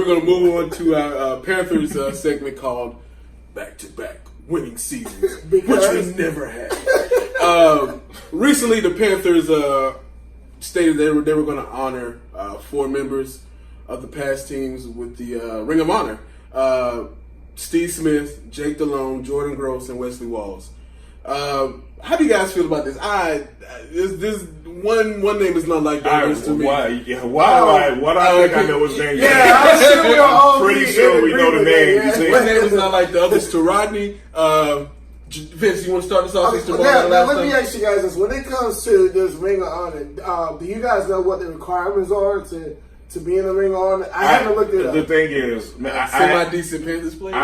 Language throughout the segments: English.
going to move on to our Panthers segment called Back-to-Back Winning Seasons, which we never had. Recently, the Panthers stated they were going to honor 4 members of the past teams with the Ring of Honor. Steve Smith, Jake Delhomme, Jordan Gross, and Wesley Walls. How do you guys feel about this? This one name is not like that to me. Why do I think I know his name? Yeah, I'm sure we're all pretty sure we know the name. One name is not like the others to Rodney. Vince, you want to start this off? Now, let me ask you guys this. When it comes to this Ring of Honor, do you guys know what the requirements are to be in the Ring of Honor? I haven't looked it up. The thing is, semi-decent Panthers player.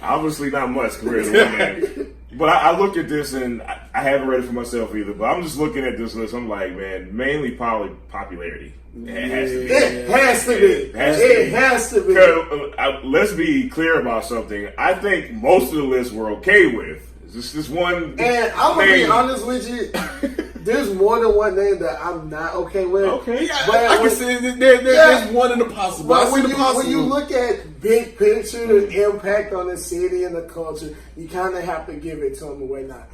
Obviously not much compared to one man. But I look at this and I haven't read it for myself either. But I'm just looking at this list. I'm like, man, mainly probably popularity. It has to be. Let's be clear about something. I think most of the list we're okay with. It's just one. And I'm gonna be honest with you. There's more than one name that I'm not okay with. Okay, but I can say there's one in the possible. But when you look at big picture, impact on the city and the culture, you kind of have to give it to them and whatnot.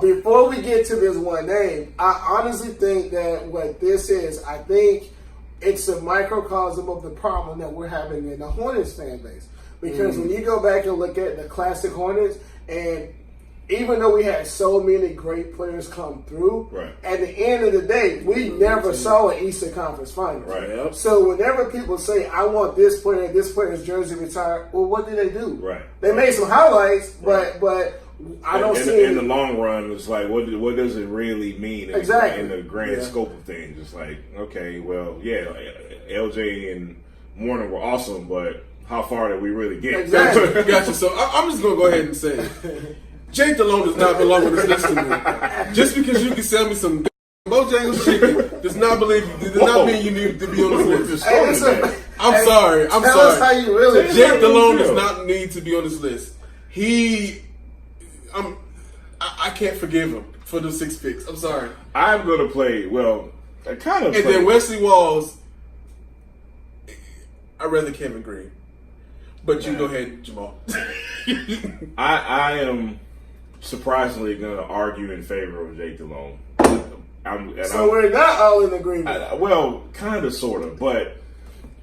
Before we get to this one name, I honestly think that what this is, I think it's a microcosm of the problem that we're having in the Hornets fan base. Because when you go back and look at the classic Hornets, and even though we had so many great players come through, right, at the end of the day, we never saw an Eastern Conference Finals. Right. So whenever people say, I want this player's jersey retired, well, what did they do? Right. They made some highlights, but I don't see in the long run. It's like, what does it really mean in the grand scope of things? It's like, okay, well, yeah, LJ and Warner were awesome, but how far did we really get? Exactly. Gotcha. So I'm just going to go ahead and say, Jake Delhomme does not belong on this list to me. Just because you can sell me some Bojangles chicken does not mean you need to be on this list. I'm sorry. Tell us how you really feel. Jake Delhomme does not need to be on this list. I can't forgive him for the 6 picks. I'm sorry. I'm going to play, then Wesley Walls, I'd rather Kevin Green. But you go ahead, Jamal. I am surprisingly going to argue in favor of Jake Delhomme. We're not all in agreement. Kind of, sort of. But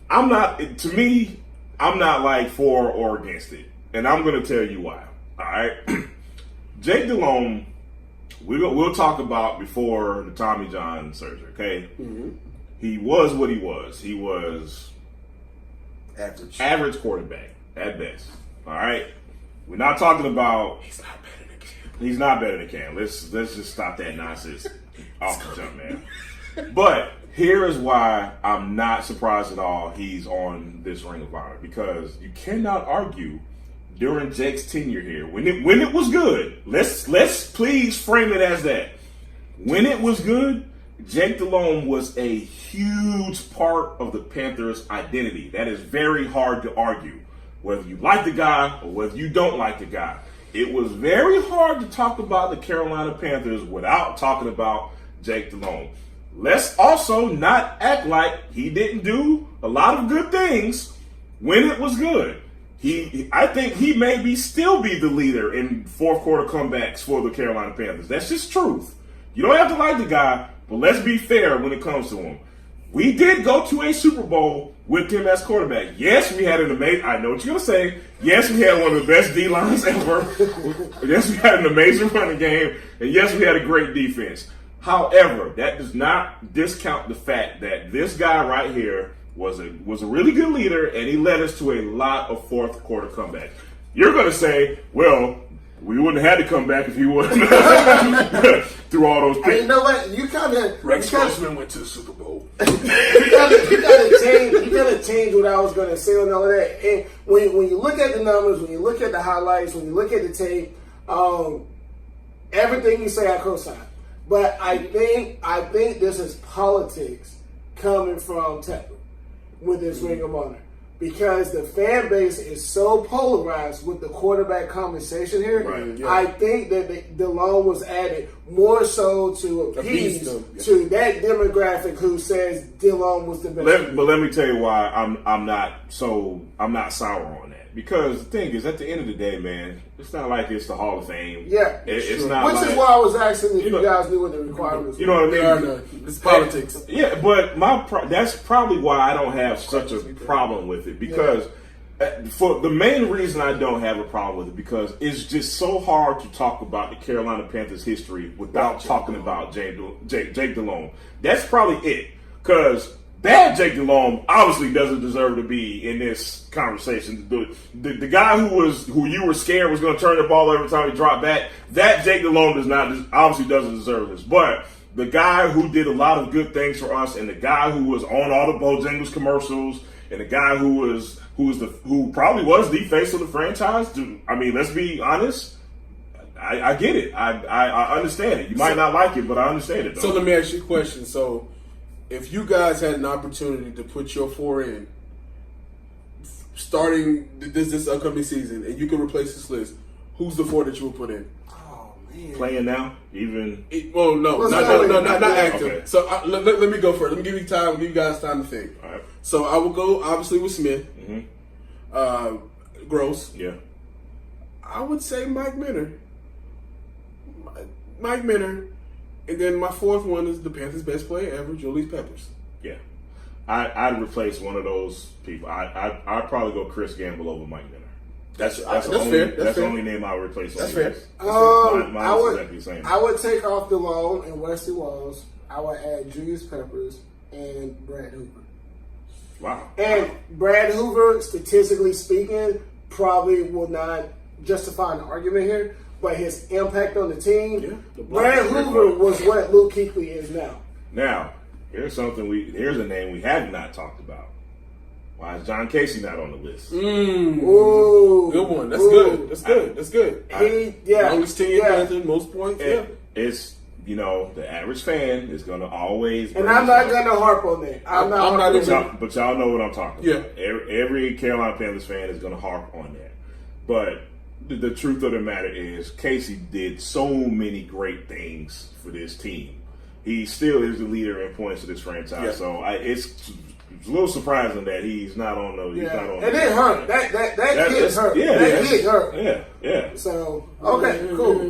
I'm not, to me, I'm not like for or against it. And I'm going to tell you why. All right? Jake Delhomme, we'll talk about before the Tommy John surgery, okay? Mm-hmm. He was what he was. He was average quarterback at best. All right? We're not talking about he's not better than Cam. Let's just stop that nonsense off the jump, man. But here is why I'm not surprised at all he's on this Ring of Honor, because you cannot argue during Jake's tenure here, when it was good, let's please frame it as that. When it was good, Jake Delhomme was a huge part of the Panthers' identity. That is very hard to argue, whether you like the guy or whether you don't like the guy. It was very hard to talk about the Carolina Panthers without talking about Jake Delhomme. Let's also not act like he didn't do a lot of good things when it was good. I think he maybe still be the leader in fourth quarter comebacks for the Carolina Panthers. That's just truth. You don't have to like the guy, but let's be fair when it comes to him. We did go to a Super Bowl with him as quarterback. Yes, we had an amazing, I know what you're going to say. Yes, we had one of the best D-lines ever. Yes, we had an amazing running game. And yes, we had a great defense. However, that does not discount the fact that this guy right here was a really good leader, and he led us to a lot of fourth quarter comebacks. You're going to say, well, we wouldn't have had to come back if he wasn't through all those picks. And you know what? You kind of Rex Grossman went to the Super Bowl. you gotta change what I was going to say on all of that. And when you look at the numbers, when you look at the highlights, when you look at the tape, everything you say I co-sign. But I think this is politics coming from Tepper with this Ring of Honor, because the fan base is so polarized with the quarterback conversation here. Right, yeah. I think that Delhomme was added more so to appease them, yeah. to that demographic who says Dillon was the best. But let me tell you why I'm not sour on that. Because the thing is, at the end of the day, man, it's not like it's the Hall of Fame. Yeah, it's not. Which like, is why I was asking if you know, guys knew what the requirements were. You know what I mean? There are none. It's politics. Yeah, but that's probably why I don't have such a problem with it, because for the main reason I don't have a problem with it, because it's just so hard to talk about the Carolina Panthers history without talking about Jake Delhomme. That's probably it, because bad Jake Delhomme obviously doesn't deserve to be in this conversation. The guy who you were scared was going to turn the ball every time he dropped back, that Jake Delhomme obviously doesn't deserve this. But the guy who did a lot of good things for us, and the guy who was on all the Bojangles commercials, and the guy who probably was the face of the franchise. I mean, let's be honest. I get it. I understand it. You might not like it, but I understand it, though. So let me ask you a question. So, if you guys had an opportunity to put your 4 in, starting this upcoming season, and you can replace this list, who's the 4 that you would put in? Oh man, Playing now, even. Well, no, not active. Okay. So let me go first. Let me give you time. Give you guys time to think. All right. So I will go obviously with Smith, Gross. Yeah. I would say Mike Minner. Mike Minner. And then my 4th one is the Panthers' best player ever, Julius Peppers. Yeah. I'd replace one of those people. I'd probably go Chris Gamble over Mike Minner. That's fair. The only name I would replace. That's fair. Mine's exactly the same. I would take off Delhomme and Wesley Walls. I would add Julius Peppers and Brad Hoover. Wow. And Brad Hoover, statistically speaking, probably will not justify an argument here, but his impact on the team, Brad Hoover was what Luke Kuechly is now. Now, here's a name we have not talked about. Why is John Casey not on the list? Ooh, good one. That's good. That's good. Longest tenure Panther, most points. It's the average fan is going to always. And I'm not going to harp on that. I'm not. But y'all know what I'm talking about. Yeah. Every Carolina Panthers fan is going to harp on that. But the truth of the matter is, Casey did so many great things for this team. He still is the leader in points of this franchise. Yeah. So it's a little surprising that he's not on the. He's not on. And it hurt. That hit hurt. Yeah, that hit hurt. Yeah. So okay, cool.